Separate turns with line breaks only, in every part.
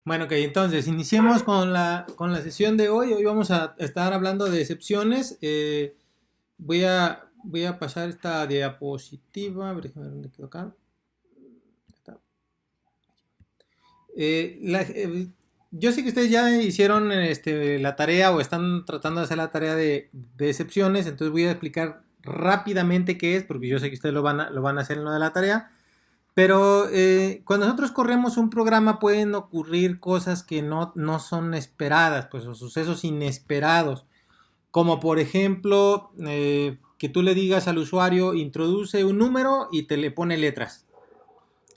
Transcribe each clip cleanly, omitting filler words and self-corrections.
Bueno, ok, entonces iniciemos con la sesión de hoy. Hoy vamos a estar hablando de excepciones. Voy a pasar esta diapositiva. A ver, déjame ver dónde quedó acá. Está. Yo sé que ustedes ya hicieron la tarea o están tratando de hacer la tarea de excepciones, entonces voy a explicar rápidamente qué es, porque yo sé que ustedes lo van a hacer en lo de la tarea. Pero cuando nosotros corremos un programa pueden ocurrir cosas que no son esperadas, pues, o sucesos inesperados, como por ejemplo que tú le digas al usuario introduce un número y te le pone letras.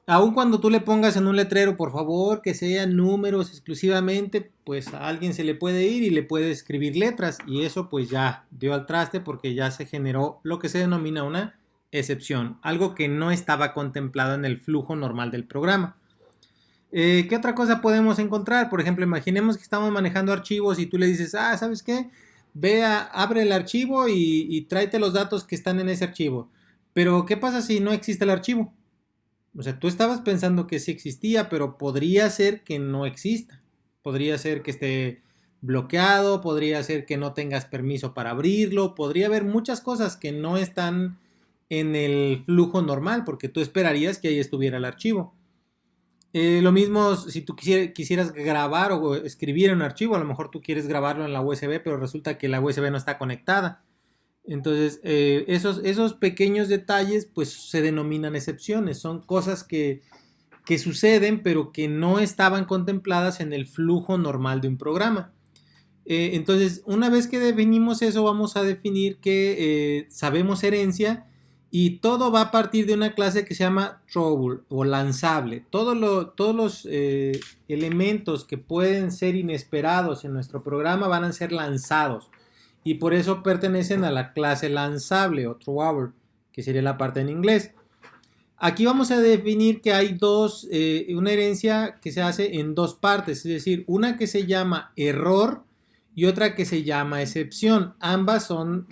Aun cuando tú le pongas en un letrero, por favor, que sean números exclusivamente, pues a alguien se le puede ir y le puede escribir letras y eso pues ya dio al traste porque ya se generó lo que se denomina una excepción, algo que no estaba contemplado en el flujo normal del programa. ¿Qué otra cosa podemos encontrar? Por ejemplo, imaginemos que estamos manejando archivos y tú le dices, ¿sabes qué? Abre el archivo y tráete los datos que están en ese archivo. Pero, ¿qué pasa si no existe el archivo? O sea, tú estabas pensando que sí existía, pero podría ser que no exista. Podría ser que esté bloqueado, podría ser que no tengas permiso para abrirlo, podría haber muchas cosas que no están en el flujo normal, porque tú esperarías que ahí estuviera el archivo. Lo mismo si tú quisieras grabar o escribir un archivo, a lo mejor tú quieres grabarlo en la USB, pero resulta que la USB no está conectada. Entonces, esos pequeños detalles pues se denominan excepciones, son cosas que suceden pero que no estaban contempladas en el flujo normal de un programa. Entonces, una vez que definimos eso, vamos a definir que sabemos herencia y todo va a partir de una clase que se llama throw o lanzable. Todos los elementos que pueden ser inesperados en nuestro programa van a ser lanzados y por eso pertenecen a la clase lanzable o thrower, que sería la parte en inglés. Aquí vamos a definir que hay una herencia que se hace en dos partes, es decir, una que se llama error y otra que se llama excepción. Ambas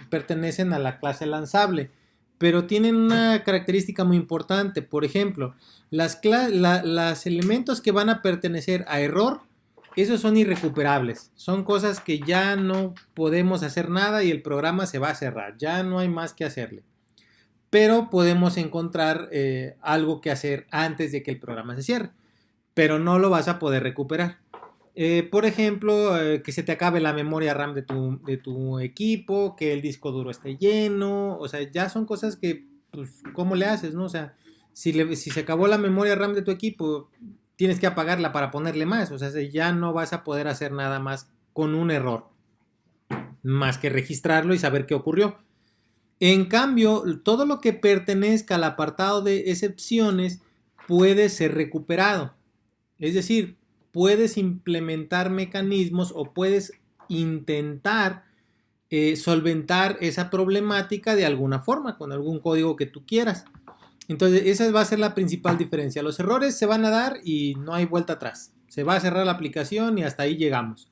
pertenecen a la clase lanzable, pero tienen una característica muy importante. Por ejemplo, los elementos que van a pertenecer a error, esos son irrecuperables. Son cosas que ya no podemos hacer nada y el programa se va a cerrar. Ya no hay más que hacerle, pero podemos encontrar algo que hacer antes de que el programa se cierre, pero no lo vas a poder recuperar. Por ejemplo, que se te acabe la memoria RAM de tu equipo, que el disco duro esté lleno, o sea, ya son cosas que, pues, ¿cómo le haces, no? O sea, si se acabó la memoria RAM de tu equipo, tienes que apagarla para ponerle más, o sea, ya no vas a poder hacer nada más con un error, más que registrarlo y saber qué ocurrió. En cambio, todo lo que pertenezca al apartado de excepciones puede ser recuperado. Es decir, puedes implementar mecanismos o puedes intentar solventar esa problemática de alguna forma, con algún código que tú quieras. Entonces, esa va a ser la principal diferencia. Los errores se van a dar y no hay vuelta atrás. Se va a cerrar la aplicación y hasta ahí llegamos.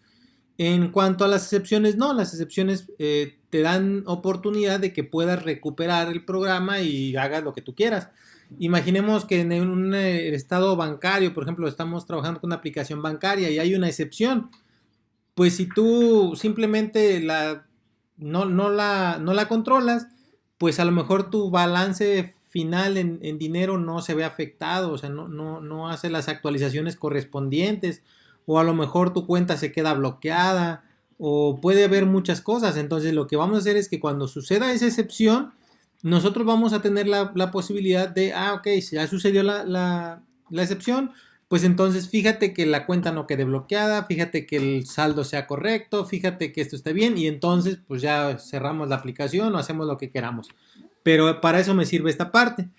En cuanto a las excepciones, no, las excepciones te dan oportunidad de que puedas recuperar el programa y hagas lo que tú quieras. Imaginemos que en un estado bancario, por ejemplo, estamos trabajando con una aplicación bancaria y hay una excepción. Pues si tú simplemente no la controlas, pues a lo mejor tu balance final en dinero no se ve afectado, o sea, no hace las actualizaciones correspondientes, o a lo mejor tu cuenta se queda bloqueada, o puede haber muchas cosas. Entonces lo que vamos a hacer es que cuando suceda esa excepción, nosotros vamos a tener la posibilidad de, ok, si ya sucedió la excepción, pues entonces fíjate que la cuenta no quede bloqueada, fíjate que el saldo sea correcto, fíjate que esto esté bien y entonces pues ya cerramos la aplicación o hacemos lo que queramos. Pero para eso me sirve esta parte.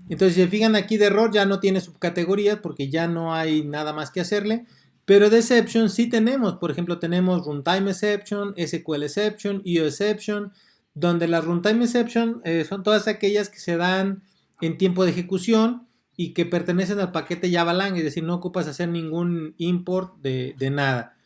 Entonces, si se fijan aquí de error ya no tiene subcategorías porque ya no hay nada más que hacerle. Pero de exception sí tenemos. Por ejemplo, tenemos runtime exception, SQL exception, IO exception, donde las runtime exception son todas aquellas que se dan en tiempo de ejecución y que pertenecen al paquete Javalang, es decir, no ocupas hacer ningún import de nada.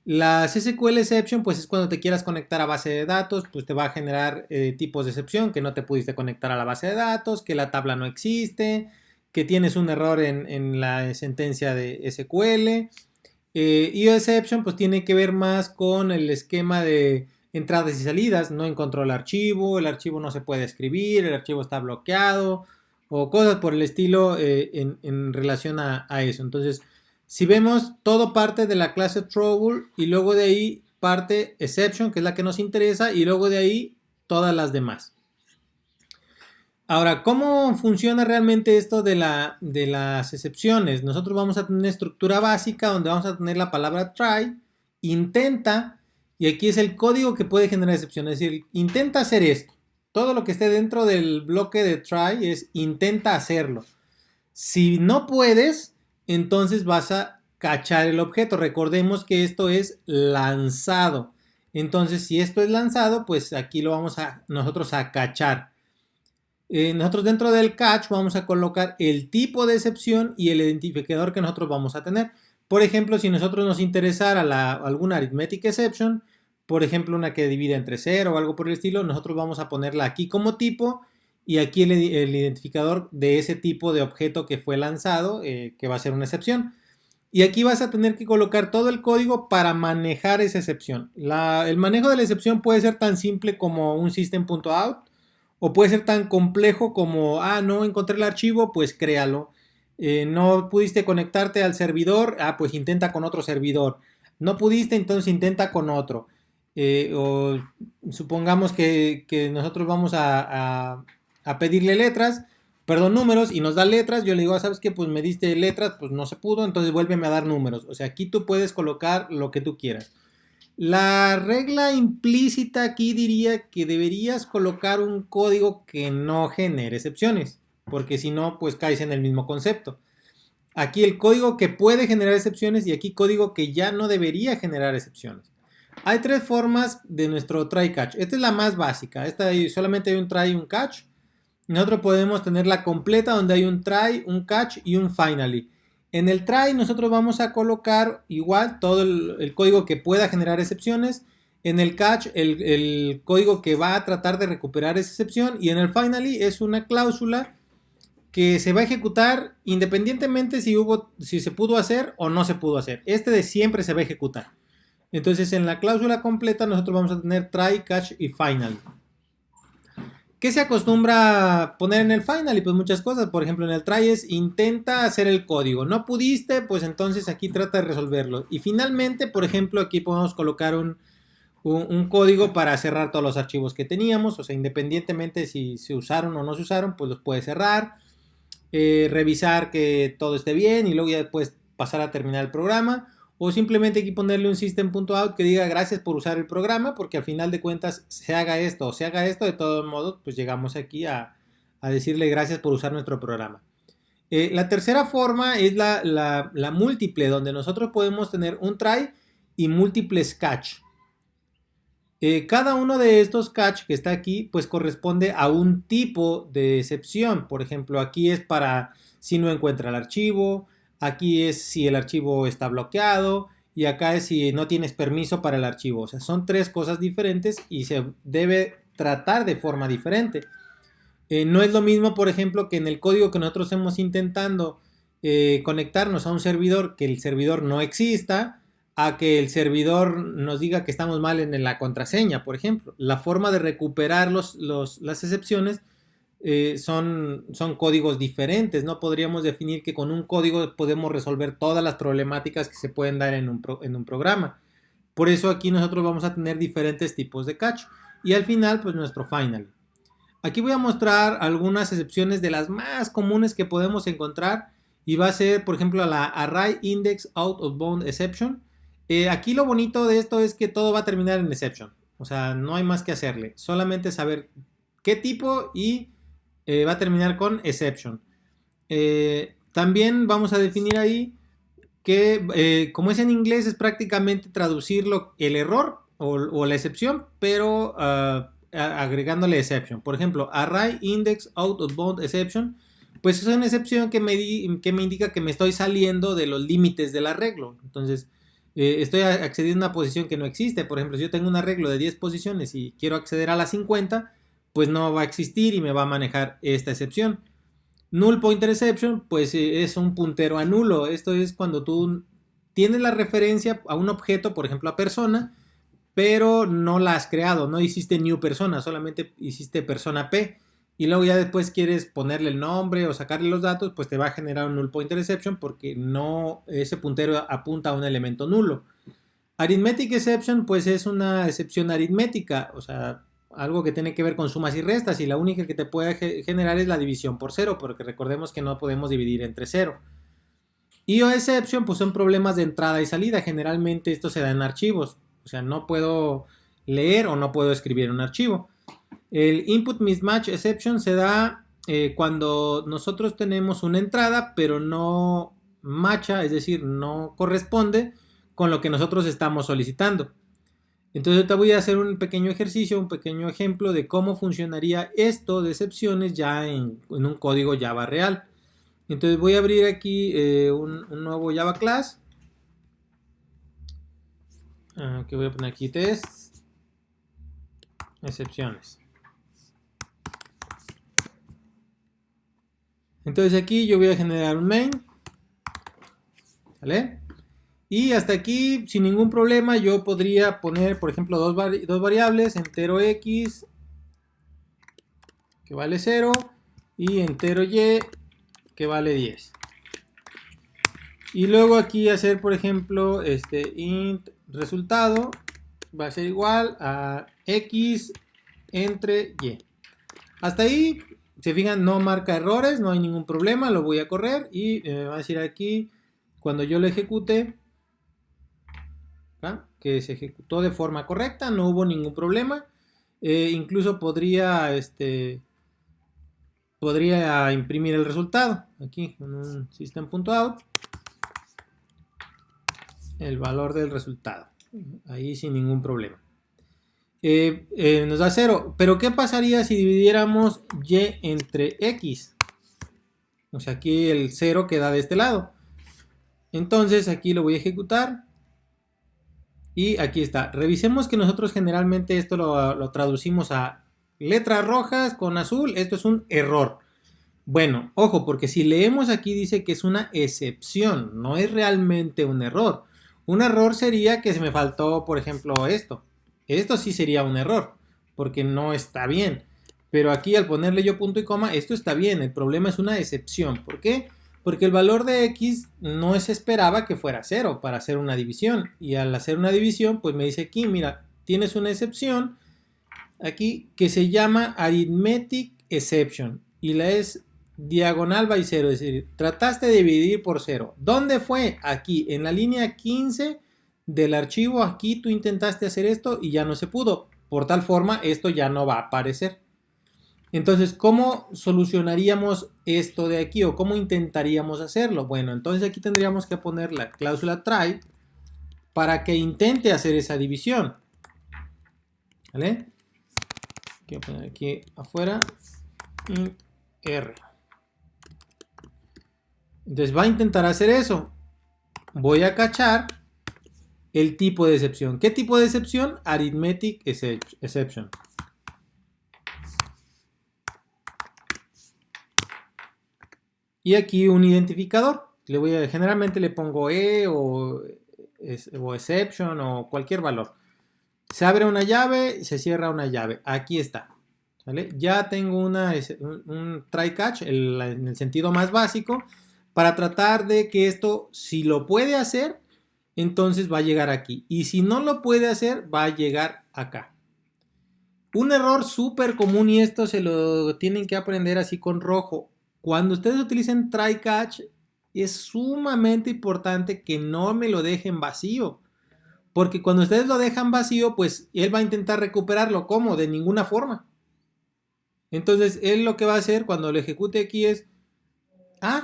Las SQL exception, pues es cuando te quieras conectar a base de datos, pues te va a generar tipos de excepción, que no te pudiste conectar a la base de datos, que la tabla no existe, que tienes un error en la sentencia de SQL. Y exception pues tiene que ver más con el esquema de entradas y salidas. No encontró el archivo no se puede escribir, el archivo está bloqueado o cosas por el estilo en relación a eso. Entonces, si vemos, todo parte de la clase trouble y luego de ahí parte exception, que es la que nos interesa, y luego de ahí todas las demás. Ahora, ¿cómo funciona realmente esto de las excepciones? Nosotros vamos a tener una estructura básica donde vamos a tener la palabra try, intenta, y aquí es el código que puede generar excepciones. Es decir, intenta hacer esto. Todo lo que esté dentro del bloque de try es intenta hacerlo. Si no puedes, entonces vas a cachar el objeto. Recordemos que esto es lanzado. Entonces, si esto es lanzado, pues aquí lo vamos a nosotros a cachar. Nosotros dentro del catch vamos a colocar el tipo de excepción y el identificador que nosotros vamos a tener. Por ejemplo, si nosotros nos interesara alguna arithmetic exception, por ejemplo una que divide entre 0 o algo por el estilo, nosotros vamos a ponerla aquí como tipo y aquí el identificador de ese tipo de objeto que fue lanzado, que va a ser una excepción. Y aquí vas a tener que colocar todo el código para manejar esa excepción. El manejo de la excepción puede ser tan simple como un system.out o puede ser tan complejo como, no encontré el archivo, pues créalo. No pudiste conectarte al servidor, pues intenta con otro servidor. No pudiste, entonces intenta con otro. O supongamos que nosotros vamos a pedirle letras, perdón, números, y nos da letras. Yo le digo, ¿sabes qué? Pues me diste letras, pues no se pudo, entonces vuélveme a dar números. O sea, aquí tú puedes colocar lo que tú quieras. La regla implícita aquí diría que deberías colocar un código que no genere excepciones, porque si no, pues caes en el mismo concepto. Aquí el código que puede generar excepciones y aquí código que ya no debería generar excepciones. Hay tres formas de nuestro try catch. Esta es la más básica. Solamente hay un try y un catch. Nosotros podemos tener la completa donde hay un try, un catch y un finally. En el try nosotros vamos a colocar igual todo el código que pueda generar excepciones. En el catch el código que va a tratar de recuperar esa excepción. Y en el finally es una cláusula que se va a ejecutar independientemente si se pudo hacer o no se pudo hacer. Este de siempre se va a ejecutar. Entonces en la cláusula completa nosotros vamos a tener try, catch y final. ¿Qué se acostumbra a poner en el final? Y pues muchas cosas. Por ejemplo, en el try es intenta hacer el código. No pudiste, pues entonces aquí trata de resolverlo. Y finalmente, por ejemplo, aquí podemos colocar un código para cerrar todos los archivos que teníamos. O sea, independientemente si se usaron o no se usaron, pues los puede cerrar. Revisar que todo esté bien y luego ya después pasar a terminar el programa. O simplemente aquí ponerle un system.out que diga gracias por usar el programa, porque al final de cuentas se haga esto o se haga esto, de todos modos, pues llegamos aquí a decirle gracias por usar nuestro programa. La tercera forma es la múltiple, donde nosotros podemos tener un try y múltiples catch. Cada uno de estos catch que está aquí, pues corresponde a un tipo de excepción. Por ejemplo, aquí es para si no encuentra el archivo, aquí es si el archivo está bloqueado y acá es si no tienes permiso para el archivo. O sea, son tres cosas diferentes y se debe tratar de forma diferente. No es lo mismo, por ejemplo, que en el código que nosotros hemos intentando conectarnos a un servidor, que el servidor no exista, a que el servidor nos diga que estamos mal en la contraseña, por ejemplo. La forma de recuperar las excepciones son códigos diferentes. No podríamos definir que con un código podemos resolver todas las problemáticas que se pueden dar en un programa. Por eso aquí nosotros vamos a tener diferentes tipos de catch. Y al final, pues nuestro final. Aquí voy a mostrar algunas excepciones de las más comunes que podemos encontrar. Y va a ser, por ejemplo, la Array Index Out of Bound Exception. Aquí lo bonito de esto es que todo va a terminar en exception. O sea, no hay más que hacerle. Solamente saber qué tipo y va a terminar con exception. También vamos a definir ahí que, como es en inglés, es prácticamente traducirlo el error o la excepción, pero agregándole exception. Por ejemplo, array index out of bound exception, pues es una excepción que me indica que me estoy saliendo de los límites del arreglo. Entonces, estoy accediendo a una posición que no existe. Por ejemplo, si yo tengo un arreglo de 10 posiciones y quiero acceder a las 50, pues no va a existir y me va a manejar esta excepción. Null pointer exception, pues es un puntero a nulo. Esto es cuando tú tienes la referencia a un objeto, por ejemplo a persona, pero no la has creado, no hiciste new persona, solamente hiciste persona P. Y luego ya después quieres ponerle el nombre o sacarle los datos, pues te va a generar un null pointer exception porque no, ese puntero apunta a un elemento nulo. Arithmetic exception pues es una excepción aritmética, o sea, algo que tiene que ver con sumas y restas y la única que te puede generar es la división por 0, porque recordemos que no podemos dividir entre 0. IO exception pues son problemas de entrada y salida, generalmente esto se da en archivos, o sea, no puedo leer o no puedo escribir un archivo. El input mismatch exception se da cuando nosotros tenemos una entrada pero no matcha, es decir, no corresponde con lo que nosotros estamos solicitando. Entonces ahorita voy a hacer un pequeño ejercicio, un pequeño ejemplo de cómo funcionaría esto de excepciones ya en un código Java real. Entonces voy a abrir aquí un nuevo Java class. Que voy a poner aquí test excepciones. Entonces aquí yo voy a generar un main, ¿vale? Y hasta aquí sin ningún problema yo podría poner, por ejemplo, dos variables, entero x que vale 0 y entero y que vale 10. Y luego aquí hacer, por ejemplo, int resultado va a ser igual a x entre y. Hasta ahí, se fijan, no marca errores, no hay ningún problema, lo voy a correr y me va a decir aquí, cuando yo lo ejecute, ¿ah? Que se ejecutó de forma correcta, no hubo ningún problema. Incluso podría imprimir el resultado aquí en un system.out, el valor del resultado, ahí sin ningún problema. Nos da 0, pero ¿qué pasaría si dividiéramos y entre x? O sea, aquí el 0 queda de este lado. Entonces aquí lo voy a ejecutar y aquí está. Revisemos que nosotros generalmente esto lo traducimos a letras rojas con azul. Esto es un error. Bueno, ojo, porque si leemos aquí dice que es una excepción, no es realmente un error. Un error sería que se me faltó, por ejemplo, esto. Esto sí sería un error, porque no está bien. Pero aquí al ponerle yo punto y coma, esto está bien. El problema es una excepción. ¿Por qué? Porque el valor de x no se esperaba que fuera 0 para hacer una división. Y al hacer una división, pues me dice aquí, mira, tienes una excepción aquí que se llama arithmetic exception. Y la es diagonal by 0, es decir, trataste de dividir por 0. ¿Dónde fue? Aquí, en la línea 15 del archivo, aquí tú intentaste hacer esto y ya no se pudo. Por tal forma, esto ya no va a aparecer. Entonces, ¿cómo solucionaríamos esto de aquí o cómo intentaríamos hacerlo? Bueno, entonces aquí tendríamos que poner la cláusula try para que intente hacer esa división. ¿Vale? Voy a poner aquí afuera int r. Entonces va a intentar hacer eso. Voy a cachar el tipo de excepción. ¿Qué tipo de excepción? Arithmetic exception. Y aquí un identificador. Generalmente le pongo E o exception o cualquier valor. Se abre una llave, se cierra una llave. Aquí está. ¿Vale? Ya tengo un try catch en el sentido más básico para tratar de que esto, si lo puede hacer, entonces va a llegar aquí. Y si no lo puede hacer, va a llegar acá. Un error súper común, y esto se lo tienen que aprender así con rojo. Cuando ustedes utilicen try catch, es sumamente importante que no me lo dejen vacío. Porque cuando ustedes lo dejan vacío, pues él va a intentar recuperarlo. ¿Cómo? De ninguna forma. Entonces, él lo que va a hacer cuando lo ejecute aquí es,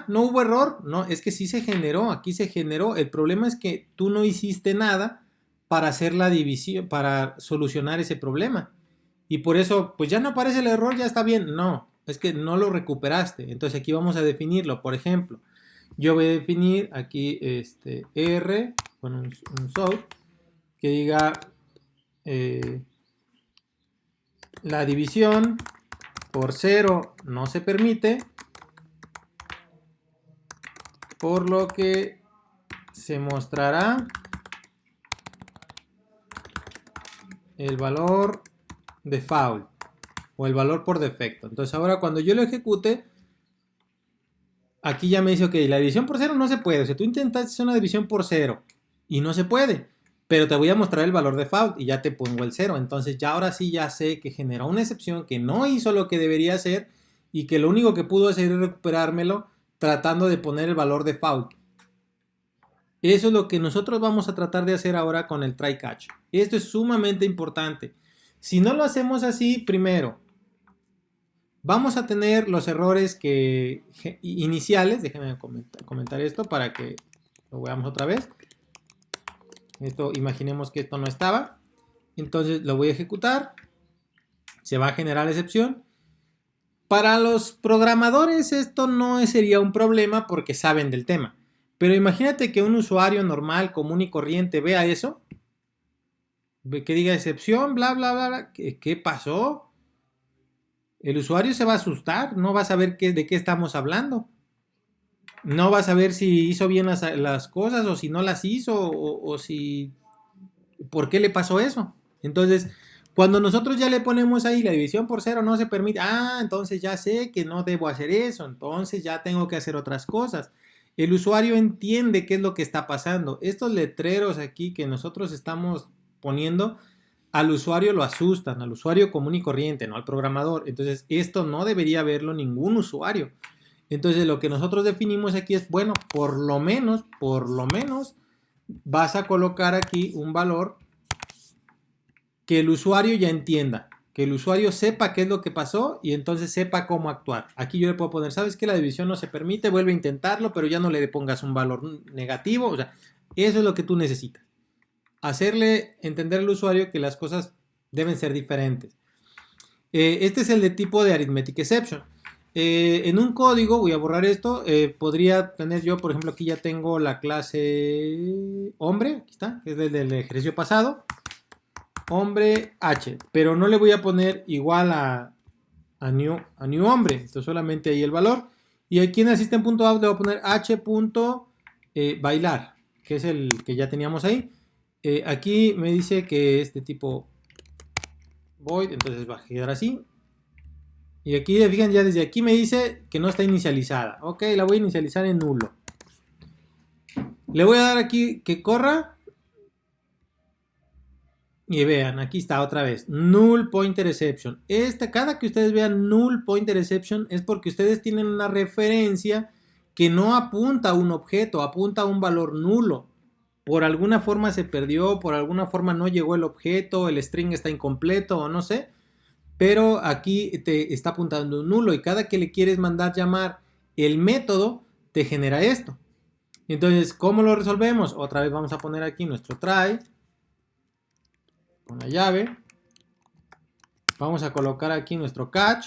no hubo error. No, es que sí se generó, aquí se generó. El problema es que tú no hiciste nada para hacer la división, para solucionar ese problema. Y por eso, pues ya no aparece el error, ya está bien. No, es que no lo recuperaste. Entonces aquí vamos a definirlo. Por ejemplo, yo voy a definir aquí R con un south que diga la división por 0 no se permite, por lo que se mostrará el valor default o el valor por defecto. Entonces ahora cuando yo lo ejecute, aquí ya me dice, ok, la división por 0 no se puede. O sea, tú intentas hacer una división por 0 y no se puede. Pero te voy a mostrar el valor default y ya te pongo el 0. Entonces ya ahora sí ya sé que generó una excepción, que no hizo lo que debería hacer y que lo único que pudo hacer es recuperármelo tratando de poner el valor default. Eso es lo que nosotros vamos a tratar de hacer ahora con el try catch. Esto es sumamente importante. Si no lo hacemos así, primero, vamos a tener los errores iniciales. Déjenme comentar esto para que lo veamos otra vez. Esto, imaginemos que esto no estaba. Entonces lo voy a ejecutar. Se va a generar la excepción. Para los programadores esto no sería un problema porque saben del tema. Pero imagínate que un usuario normal, común y corriente vea eso. Que diga excepción, bla, bla, bla, bla. ¿Qué pasó? El usuario se va a asustar. No va a saber de qué estamos hablando. No va a saber si hizo bien las cosas o si no las hizo o si... ¿Por qué le pasó eso? Entonces, cuando nosotros ya le ponemos ahí la división por 0 no se permite. Ah, entonces ya sé que no debo hacer eso. Entonces ya tengo que hacer otras cosas. El usuario entiende qué es lo que está pasando. Estos letreros aquí que nosotros estamos poniendo, al usuario lo asustan, al usuario común y corriente, no al programador. Entonces, esto no debería verlo ningún usuario. Entonces, lo que nosotros definimos aquí es, bueno, por lo menos, vas a colocar aquí un valor que el usuario ya entienda. Que el usuario sepa qué es lo que pasó y entonces sepa cómo actuar. Aquí yo le puedo poner, ¿sabes qué? La división no se permite, vuelve a intentarlo, pero ya no le pongas un valor negativo. O sea, eso es lo que tú necesitas. Hacerle entender al usuario que las cosas deben ser diferentes. Este es el de tipo de arithmetic exception. En un código, voy a borrar esto, podría tener yo, por ejemplo, aquí ya tengo la clase hombre, aquí está, que es del ejercicio pasado. Hombre H, pero no le voy a poner igual a new hombre, entonces solamente ahí el valor. Y aquí en assistant.out le voy a poner h.bailar, que es el que ya teníamos ahí. Aquí me dice que es de tipo void, entonces va a quedar así. Y aquí, fíjense, ya desde aquí me dice que no está inicializada. Ok, la voy a inicializar en nulo. Le voy a dar aquí que corra. Y vean, aquí está otra vez, null pointer exception. Cada que ustedes vean null pointer exception es porque ustedes tienen una referencia que no apunta a un objeto, apunta a un valor nulo. Por alguna forma se perdió, por alguna forma no llegó el objeto, el string está incompleto o no sé. Pero aquí te está apuntando un nulo y cada que le quieres mandar llamar el método te genera esto. Entonces, ¿cómo lo resolvemos? Otra vez vamos a poner aquí nuestro try. Una llave. Vamos a colocar aquí nuestro catch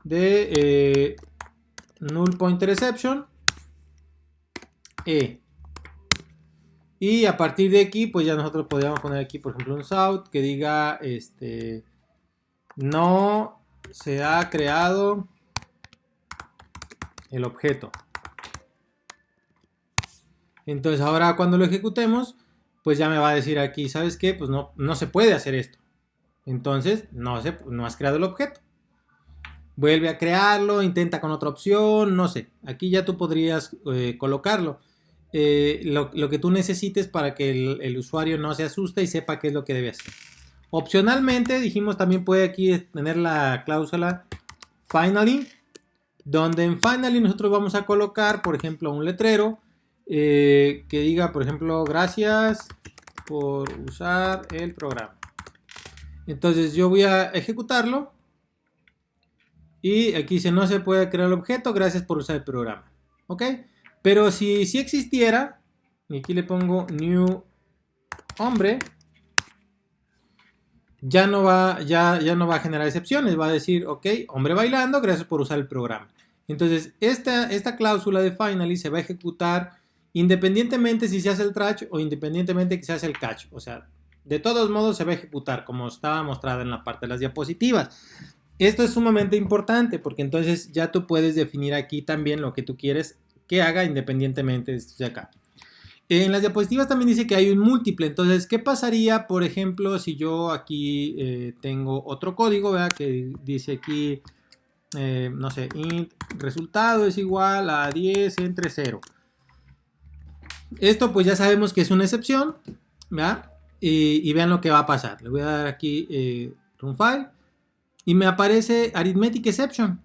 de null pointer exception y a partir de aquí pues ya nosotros podríamos poner aquí por ejemplo un south que diga no se ha creado el objeto. Entonces ahora cuando lo ejecutemos pues ya me va a decir aquí, ¿sabes qué? Pues no se puede hacer esto. Entonces no has creado el objeto. Vuelve a crearlo, intenta con otra opción, no sé. Aquí ya tú podrías colocarlo. Lo que tú necesites para que el usuario no se asuste y sepa qué es lo que debe hacer. Opcionalmente, dijimos, también puede aquí tener la cláusula finally, donde en finally nosotros vamos a colocar, por ejemplo, un letrero que diga, por ejemplo, gracias por usar el programa. Entonces yo voy a ejecutarlo y aquí dice no se puede crear el objeto, gracias por usar el programa. ¿Ok? Pero si existiera, y aquí le pongo new hombre, ya no va a generar excepciones, va a decir, ok, hombre bailando, gracias por usar el programa. Entonces, esta cláusula de finally se va a ejecutar independientemente si se hace el try o independientemente que se hace el catch. O sea, de todos modos se va a ejecutar como estaba mostrado en la parte de las diapositivas. Esto es sumamente importante porque entonces ya tú puedes definir aquí también lo que tú quieres que haga independientemente de esto de acá. En las diapositivas también dice que hay un múltiple. Entonces, ¿qué pasaría, por ejemplo, si yo aquí tengo otro código, ¿verdad? Que dice aquí, no sé, int resultado es igual a 10 entre 0. Esto pues ya sabemos que es una excepción, ¿verdad? Y vean lo que va a pasar. Le voy a dar aquí run file y me aparece arithmetic exception.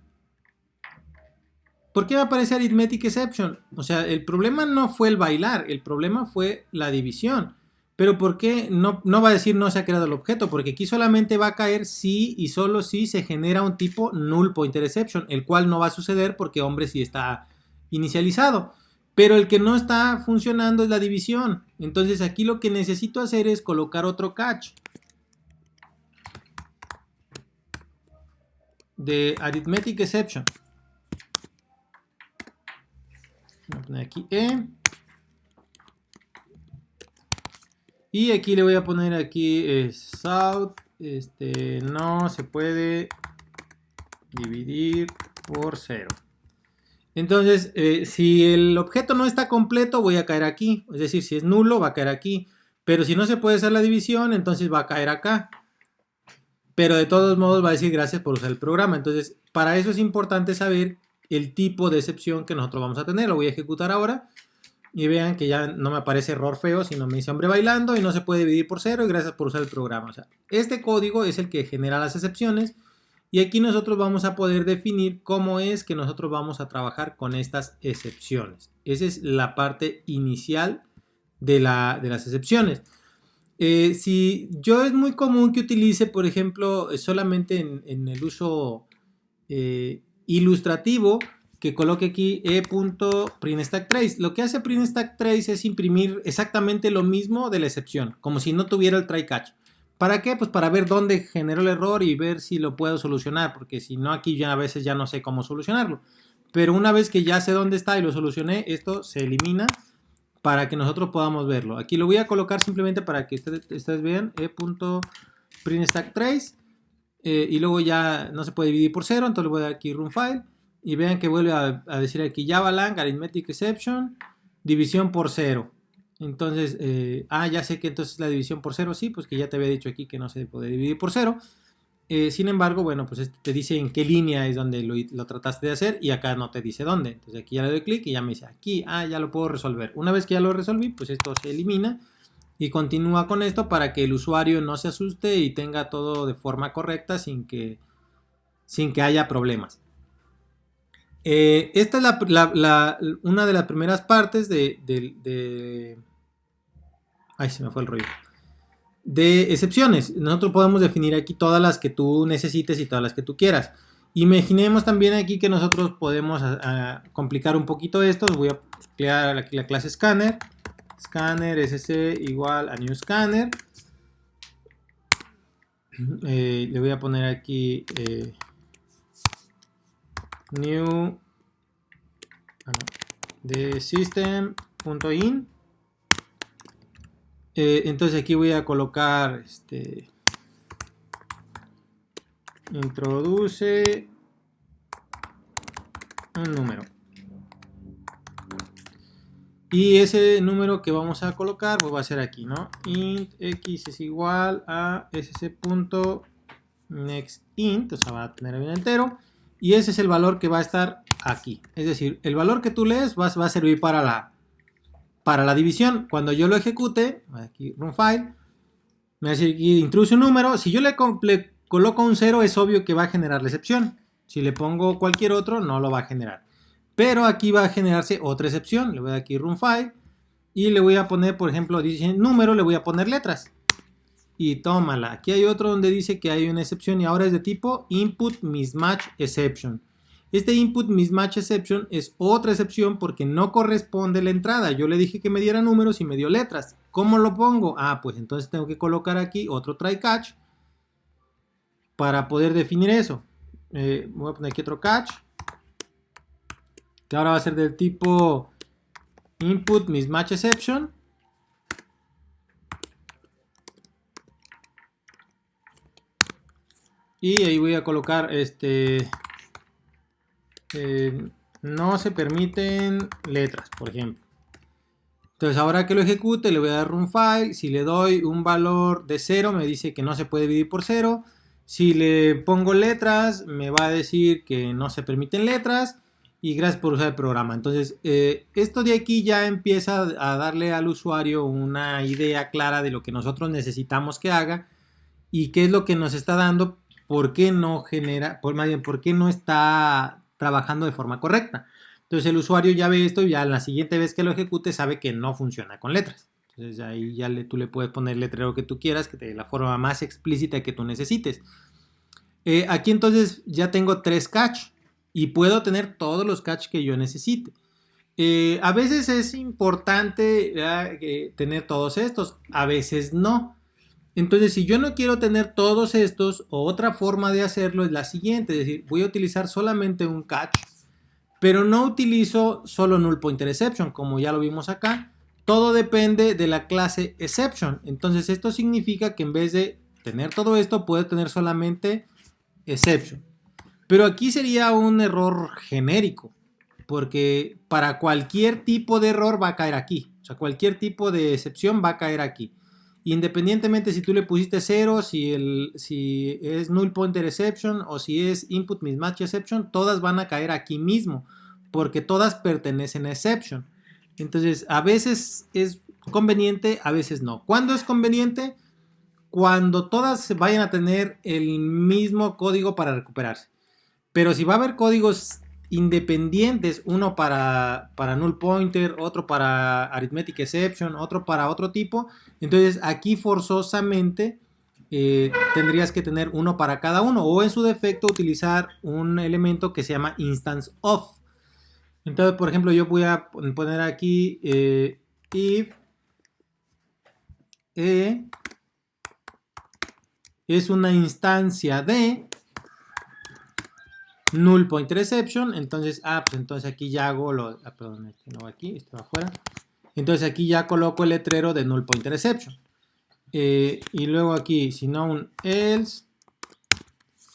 ¿Por qué me aparece arithmetic exception? O sea, el problema no fue el bailar, el problema fue la división. Pero ¿por qué no va a decir no se ha creado el objeto? Porque aquí solamente va a caer si y solo si se genera un tipo null pointer exception, el cual no va a suceder porque hombre sí está inicializado. Pero el que no está funcionando es la división. Entonces aquí lo que necesito hacer es colocar otro catch de arithmetic exception. Voy a poner aquí y aquí le voy a poner aquí south, no se puede dividir por 0. Entonces, si el objeto no está completo, voy a caer aquí. Es decir, si es nulo, va a caer aquí. Pero si no se puede hacer la división, entonces va a caer acá. Pero de todos modos va a decir gracias por usar el programa. Entonces, para eso es importante saber el tipo de excepción que nosotros vamos a tener. Lo voy a ejecutar ahora. Y vean que ya no me aparece error feo, sino me dice hombre bailando y no se puede dividir por 0 y gracias por usar el programa. O sea, este código es el que genera las excepciones y aquí nosotros vamos a poder definir cómo es que nosotros vamos a trabajar con estas excepciones. Esa es la parte inicial de las excepciones. Si yo es muy común que utilice, por ejemplo, solamente en el uso ilustrativo, que coloque aquí e.printStackTrace. Lo que hace printStackTrace es imprimir exactamente lo mismo de la excepción, como si no tuviera el try catch. ¿Para qué? Pues para ver dónde generó el error y ver si lo puedo solucionar, porque si no aquí ya a veces ya no sé cómo solucionarlo. Pero una vez que ya sé dónde está y lo solucioné, esto se elimina para que nosotros podamos verlo. Aquí lo voy a colocar simplemente para que ustedes vean e.printStackTrace y luego ya no se puede dividir por 0, entonces le voy a dar aquí run file y vean que vuelve a decir aquí javalang arithmetic exception división por 0. Entonces, ya sé que entonces la división por 0 sí, pues que ya te había dicho aquí que no se puede dividir por 0. Sin embargo, bueno, pues te dice en qué línea es donde lo trataste de hacer y acá no te dice dónde. Entonces aquí ya le doy clic y ya me dice aquí, ya lo puedo resolver. Una vez que ya lo resolví, pues esto se elimina y continúa con esto para que el usuario no se asuste y tenga todo de forma correcta sin que haya problemas. Esta es una de las primeras partes ay, se me fue el rollo. De excepciones. Nosotros podemos definir aquí todas las que tú necesites y todas las que tú quieras. Imaginemos también aquí que nosotros podemos complicar un poquito esto. Voy a crear aquí la clase scanner. Scanner sc igual a new scanner. Le voy a poner aquí new de system.in. Entonces aquí voy a colocar introduce un número. Y ese número que vamos a colocar pues va a ser aquí, ¿no? Int x es igual a sc.nextInt, o sea, va a tener un entero. Y ese es el valor que va a estar aquí. Es decir, el valor que tú lees va a servir para la división. Cuando yo lo ejecute, aquí run file, me va a decir aquí introduce un número. Si yo le coloco un 0, es obvio que va a generar la excepción. Si le pongo cualquier otro, no lo va a generar. Pero aquí va a generarse otra excepción. Le voy a dar aquí run file y le voy a poner, por ejemplo, dice número, le voy a poner letras. Y tómala. Aquí hay otro donde dice que hay una excepción y ahora es de tipo input mismatch exception. Este input mismatch exception es otra excepción porque no corresponde la entrada. Yo le dije que me diera números y me dio letras. ¿Cómo lo pongo? Pues entonces tengo que colocar aquí otro try catch para poder definir eso. Voy a poner aquí otro catch que ahora va a ser del tipo input mismatch exception. Y ahí voy a colocar no se permiten letras, por ejemplo. Entonces ahora que lo ejecute le voy a dar run file. Si le doy un valor de 0 me dice que no se puede dividir por 0. Si le pongo letras me va a decir que no se permiten letras. Y gracias por usar el programa. Entonces esto de aquí ya empieza a darle al usuario una idea clara de lo que nosotros necesitamos que haga. Y qué es lo que nos está dando. Por qué no genera, más bien, por qué no está trabajando de forma correcta. Entonces el usuario ya ve esto y ya la siguiente vez que lo ejecute sabe que no funciona con letras. Entonces ahí ya tú le puedes poner el letrero que tú quieras, que te dé la forma más explícita que tú necesites. Aquí entonces ya tengo 3 catch y puedo tener todos los catch que yo necesite. A veces es importante tener todos estos, a veces no. Entonces, si yo no quiero tener todos estos, otra forma de hacerlo es la siguiente, es decir, voy a utilizar solamente un catch, pero no utilizo solo null pointer exception, como ya lo vimos acá. Todo depende de la clase exception. Entonces, esto significa que en vez de tener todo esto, puedo tener solamente exception. Pero aquí sería un error genérico, porque para cualquier tipo de error va a caer aquí. O sea, cualquier tipo de excepción va a caer aquí. Independientemente si tú le pusiste 0, si es null pointer exception o si es input mismatch exception, todas van a caer aquí mismo, porque todas pertenecen a exception. Entonces, a veces es conveniente, a veces no. ¿Cuándo es conveniente? Cuando todas vayan a tener el mismo código para recuperarse. Pero si va a haber códigos independientes, uno para null pointer, otro para arithmetic exception, otro para otro tipo, entonces aquí forzosamente tendrías que tener uno para cada uno, o en su defecto utilizar un elemento que se llama instance of. Entonces, por ejemplo, yo voy a poner aquí if es una instancia de null pointer exception. Entonces, pues entonces aquí ya hago perdón, no aquí, esto va afuera. Entonces aquí ya coloco el letrero de null pointer exception. Y luego aquí, si no, un else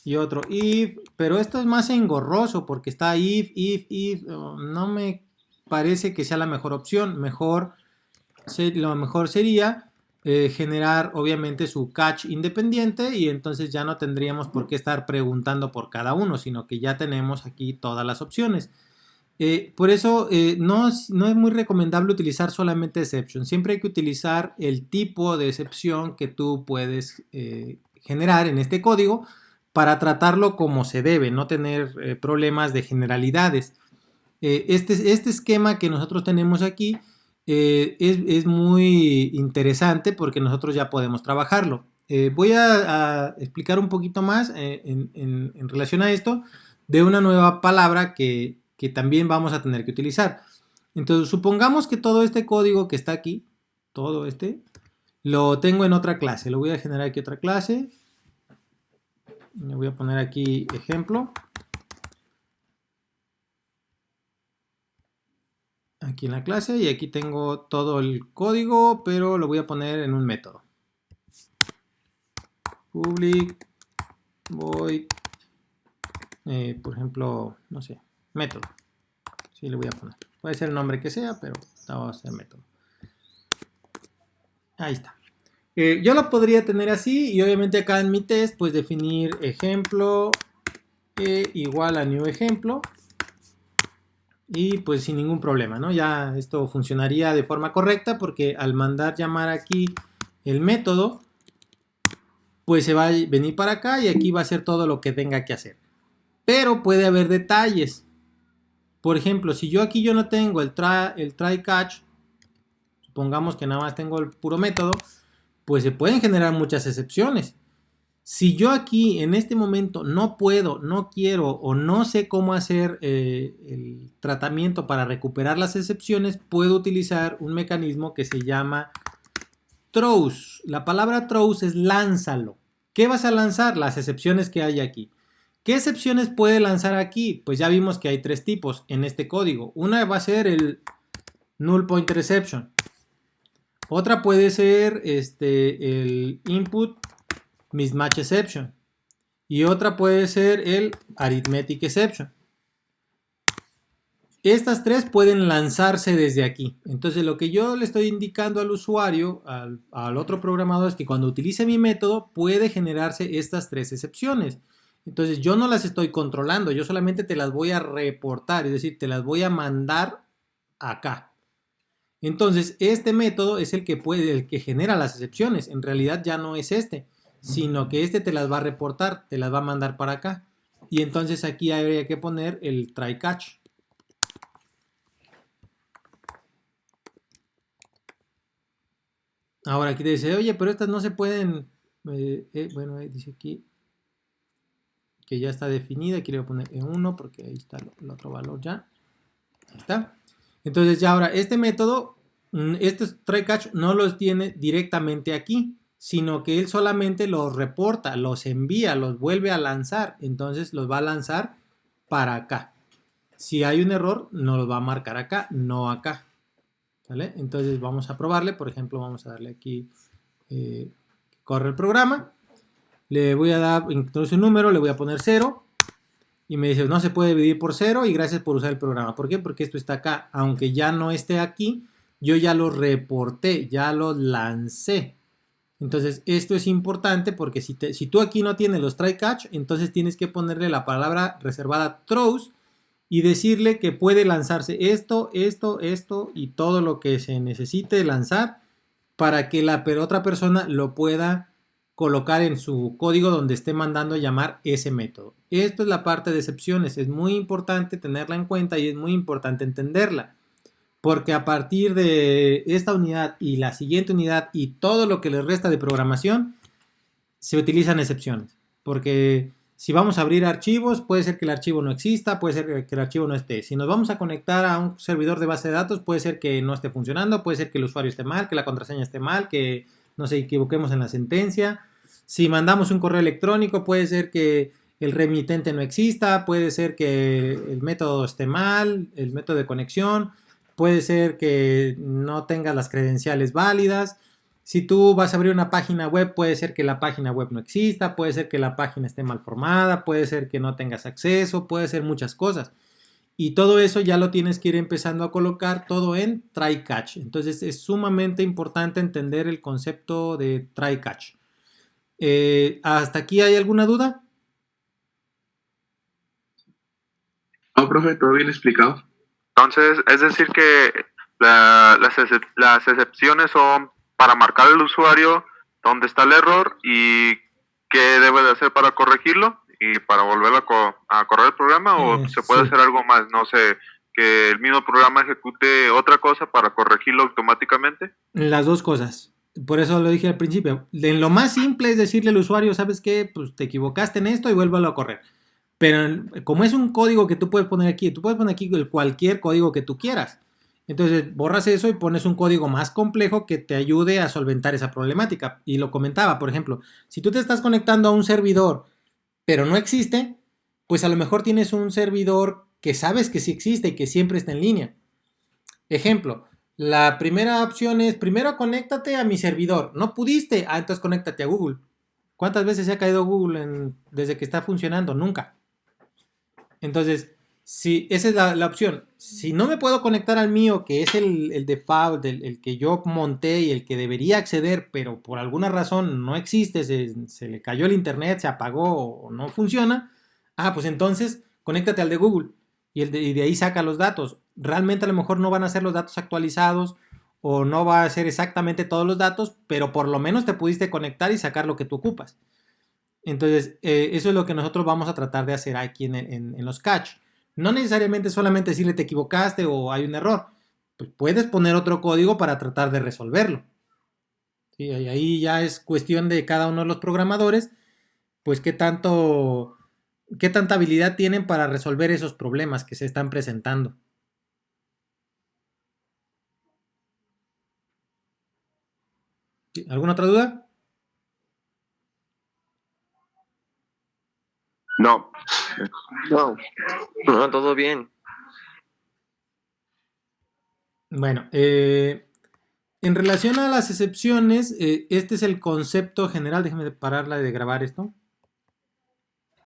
y otro if. Pero esto es más engorroso porque está if. No me parece que sea la mejor opción. Lo mejor sería generar obviamente su catch independiente y entonces ya no tendríamos por qué estar preguntando por cada uno, sino que ya tenemos aquí todas las opciones. Por eso no es muy recomendable utilizar solamente exception. Siempre hay que utilizar el tipo de excepción que tú puedes generar en este código para tratarlo como se debe, no tener problemas de generalidades. Este esquema que nosotros tenemos aquí es muy interesante porque nosotros ya podemos trabajarlo. Voy a explicar un poquito más en relación a esto de una nueva palabra que también vamos a tener que utilizar. Entonces, supongamos que todo este código que está aquí, todo este, lo tengo en otra clase. Lo voy a generar aquí otra clase. Le voy a poner aquí ejemplo. Aquí en la clase y aquí tengo todo el código, pero lo voy a poner en un método. Public void, por ejemplo, no sé, método. Sí, le voy a poner. Puede ser el nombre que sea, pero vamos a hacer método. Ahí está. Yo lo podría tener así y obviamente acá en mi test, pues definir ejemplo igual a new ejemplo. Y pues sin ningún problema, ¿no? Ya esto funcionaría de forma correcta porque al mandar llamar aquí el método, pues se va a venir para acá y aquí va a hacer todo lo que tenga que hacer. Pero puede haber detalles. Por ejemplo, si yo aquí no tengo el try catch, supongamos que nada más tengo el puro método, pues se pueden generar muchas excepciones. Si yo aquí en este momento no puedo, no quiero o no sé cómo hacer el tratamiento para recuperar las excepciones, puedo utilizar un mecanismo que se llama throws. La palabra throws es lánzalo. ¿Qué vas a lanzar? Las excepciones que hay aquí. ¿Qué excepciones puede lanzar aquí? Pues ya vimos que hay 3 tipos en este código. Una va a ser el null pointer exception. Otra puede ser el input mismatch exception. Y otra puede ser el arithmetic exception. estas tres pueden lanzarse desde aquí. Entonces lo que yo le estoy indicando al usuario, al otro programador, es que cuando utilice mi método puede generarse estas tres excepciones. Entonces yo no las estoy controlando, yo solamente te las voy a reportar, es decir, te las voy a mandar acá. Entonces este método es el que genera las excepciones. En realidad ya no es este, sino que este te las va a reportar, te las va a mandar para acá. Y entonces aquí habría que poner el try catch. Ahora aquí te dice, oye, pero estas no se pueden, bueno, dice aquí que ya está definida, aquí le voy a poner E1 porque ahí está el otro valor ya, ahí está. Entonces ya ahora este método, este try catch no los tiene directamente aquí, sino que él solamente los reporta, los envía, los vuelve a lanzar, entonces los va a lanzar para acá. Si hay un error, nos lo va a marcar acá, no acá. ¿Vale? Entonces vamos a probarle, por ejemplo, vamos a darle aquí corre el programa, le voy a dar, introduce un número, le voy a poner 0 y me dice no se puede dividir por 0 y gracias por usar el programa. ¿Por qué? Porque esto está acá, aunque ya no esté aquí, yo ya lo reporté, ya lo lancé. Entonces esto es importante porque si tú aquí no tienes los try catch, entonces tienes que ponerle la palabra reservada throws y decirle que puede lanzarse esto, esto, esto y todo lo que se necesite lanzar para que la otra persona lo pueda colocar en su código donde esté mandando llamar ese método. Esto es la parte de excepciones, es muy importante tenerla en cuenta y es muy importante entenderla, porque a partir de esta unidad y la siguiente unidad y todo lo que le resta de programación, se utilizan excepciones, porque si vamos a abrir archivos, puede ser que el archivo no exista, puede ser que el archivo no esté. Si nos vamos a conectar a un servidor de base de datos, puede ser que no esté funcionando, puede ser que el usuario esté mal, que la contraseña esté mal, que nos equivoquemos en la sentencia. Si mandamos un correo electrónico, puede ser que el remitente no exista, puede ser que el método esté mal, el método de conexión, puede ser que no tenga las credenciales válidas. Si tú vas a abrir una página web, puede ser que la página web no exista, puede ser que la página esté mal formada, puede ser que no tengas acceso, puede ser muchas cosas. Y todo eso ya lo tienes que ir empezando a colocar todo en try catch. Entonces es sumamente importante entender el concepto de try catch. ¿Hasta aquí hay alguna duda?
No, profe, todo bien explicado.
Entonces, es decir que las excepciones son para marcar al usuario dónde está el error y qué debe de hacer para corregirlo y para volver a correr el programa, o se puede hacer algo más, no sé, que el mismo programa ejecute otra cosa para corregirlo automáticamente.
Las dos cosas. Por eso lo dije al principio. En lo más simple es decirle al usuario, ¿sabes qué? Pues te equivocaste en esto y vuélvalo a correr. Pero como es un código que tú puedes poner aquí, tú puedes poner aquí cualquier código que tú quieras. Entonces borras eso y pones un código más complejo que te ayude a solventar esa problemática. Y lo comentaba, por ejemplo, si tú te estás conectando a un servidor, pero no existe, pues a lo mejor tienes un servidor que sabes que sí existe y que siempre está en línea. Ejemplo, la primera opción es, primero conéctate a mi servidor. No pudiste, entonces conéctate a Google. ¿Cuántas veces se ha caído Google desde que está funcionando? Nunca. Entonces, si esa es la opción. Si no me puedo conectar al mío, que es el default, el que yo monté y el que debería acceder, pero por alguna razón no existe, se le cayó el internet, se apagó o no funciona, pues entonces conéctate al de Google y de ahí saca los datos. Realmente a lo mejor no van a ser los datos actualizados o no va a ser exactamente todos los datos, pero por lo menos te pudiste conectar y sacar lo que tú ocupas. Entonces, eso es lo que nosotros vamos a tratar de hacer aquí en los catch. No necesariamente solamente decirle te equivocaste o hay un error. Pues puedes poner otro código para tratar de resolverlo. ¿Sí? Y ahí ya es cuestión de cada uno de los programadores, pues qué tanta habilidad tienen para resolver esos problemas que se están presentando. ¿Sí? ¿Alguna otra duda?
No.
No, todo bien.
Bueno, en relación a las excepciones, este es el concepto general. Déjame pararla de grabar esto.